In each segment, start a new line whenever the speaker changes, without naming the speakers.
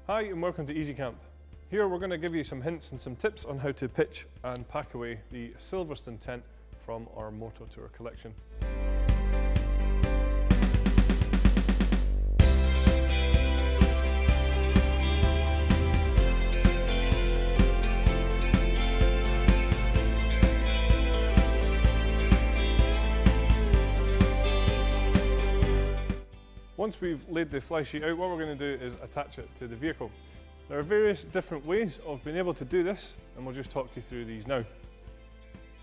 Hi and welcome to Easy Camp. Here we're going to give you some hints and some tips on how to pitch and pack away the Silverstone tent from our Moto Tour collection. Once we've laid the fly sheet out, what we're going to do is attach it to the vehicle. There are various different ways of being able to do this, and we'll just talk you through these now.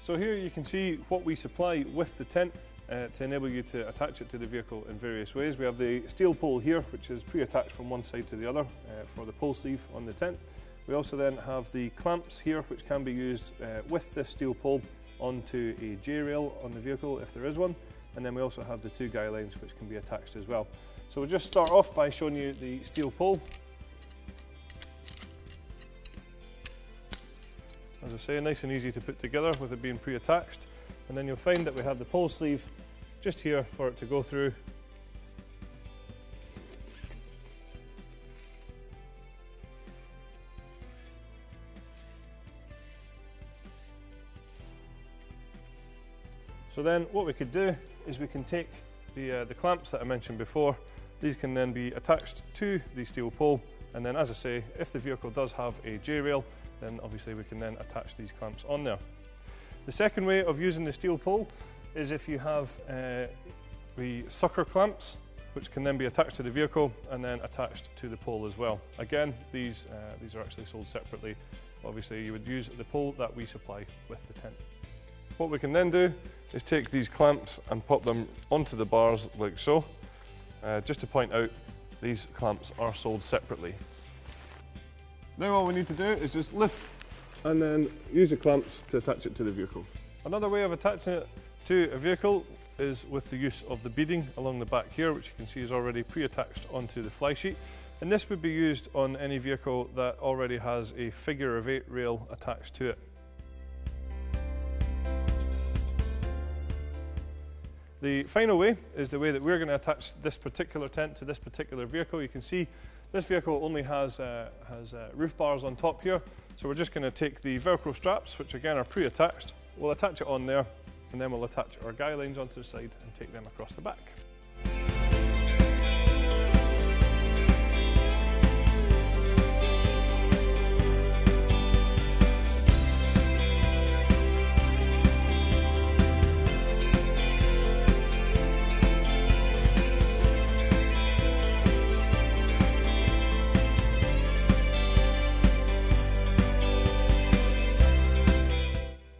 So here you can see what we supply with the tent to enable you to attach it to the vehicle in various ways. We have the steel pole here, which is pre-attached from one side to the other for the pole sleeve on the tent. We also then have the clamps here, which can be used with the steel pole onto a J-rail on the vehicle if there is one. And then we also have the two guy lines which can be attached as well. So we'll just start off by showing you the steel pole. As I say, nice and easy to put together with it being pre-attached. And then you'll find that we have the pole sleeve just here for it to go through. So then what we could do is we can take the clamps that I mentioned before. These can then be attached to the steel pole, and then, as I say, if the vehicle does have a J-rail, then obviously we can then attach these clamps on there. The second way of using the steel pole is if you have the sucker clamps, which can then be attached to the vehicle and then attached to the pole as well. Again, these are actually sold separately. Obviously you would use the pole that we supply with the tent. What we can then do is take these clamps and pop them onto the bars like so. Just to point out, these clamps are sold separately. Now all we need to do is just lift and then use the clamps to attach it to the vehicle. Another way of attaching it to a vehicle is with the use of the beading along the back here, which you can see is already pre-attached onto the fly sheet. And this would be used on any vehicle that already has a figure of 8 rail attached to it. The final way is the way that we're going to attach this particular tent to this particular vehicle. You can see this vehicle only has roof bars on top here, so we're just going to take the Velcro straps, which again are pre-attached, we'll attach it on there, and then we'll attach our guy lines onto the side and take them across the back.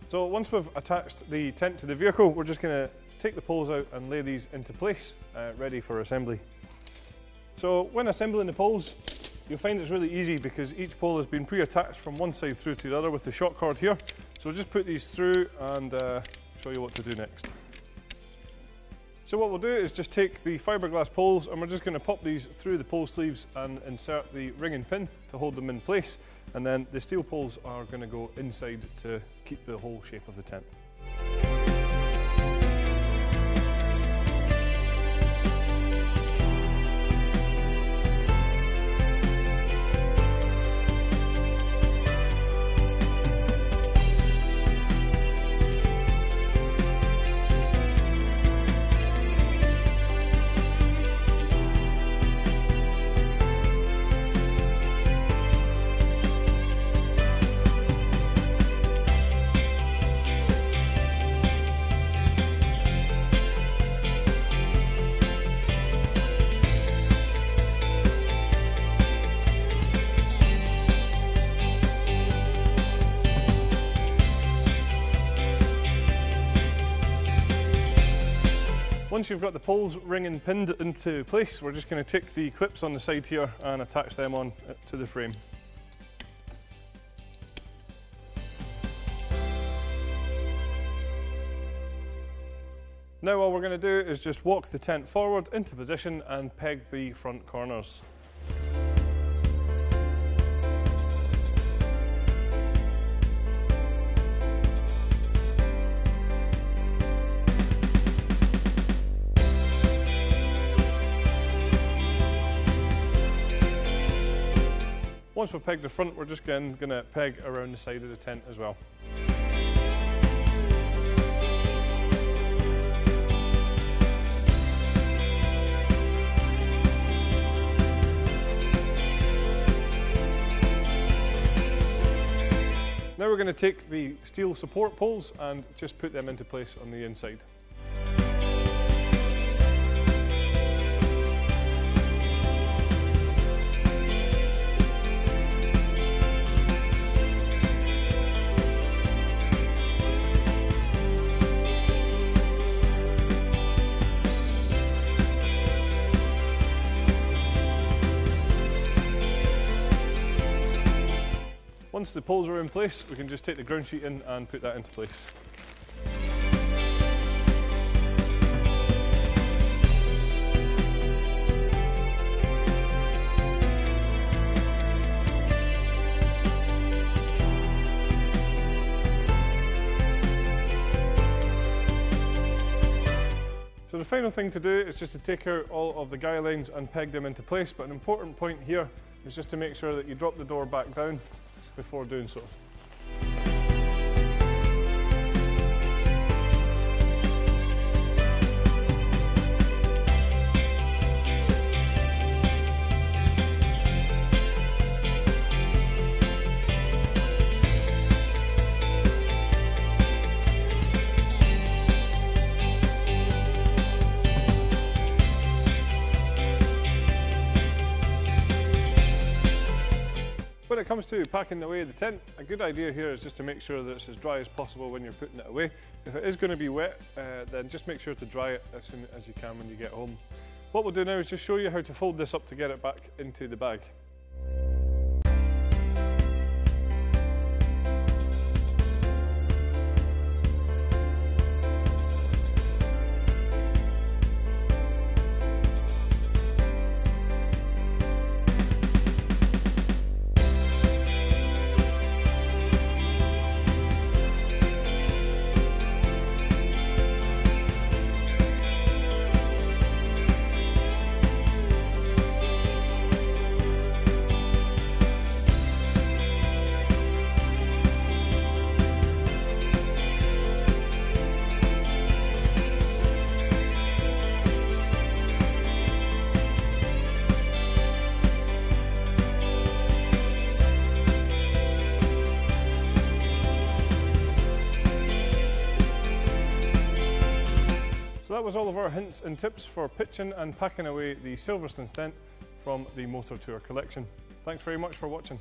So once we've attached the tent to the vehicle, we're just going to take the poles out and lay these into place, ready for assembly. So when assembling the poles, you'll find it's really easy because each pole has been pre-attached from one side through to the other with the shock cord here. So we'll just put these through and show you what to do next. So what we'll do is just take the fiberglass poles and we're just going to pop these through the pole sleeves and insert the ring and pin to hold them in place, and then the steel poles are going to go inside to keep the whole shape of the tent. Once you've got the poles ring and pinned into place, we're just going to take the clips on the side here and attach them on to the frame. Now all we're going to do is just walk the tent forward into position and peg the front corners. Once we've pegged the front, we're just going to peg around the side of the tent as well. Now we're going to take the steel support poles and just put them into place on the inside. Once the poles are in place, we can just take the ground sheet in and put that into place. So the final thing to do is just to take out all of the guy lines and peg them into place, but an important point here is just to make sure that you drop the door back down before doing so. When it comes to packing away the tent, a good idea here is just to make sure that it's as dry as possible when you're putting it away. If it is going to be wet, then just make sure to dry it as soon as you can when you get home. What we'll do now is just show you how to fold this up to get it back into the bag. So that was all of our hints and tips for pitching and packing away the Silverstone tent from the Motor Tour collection. Thanks very much for watching.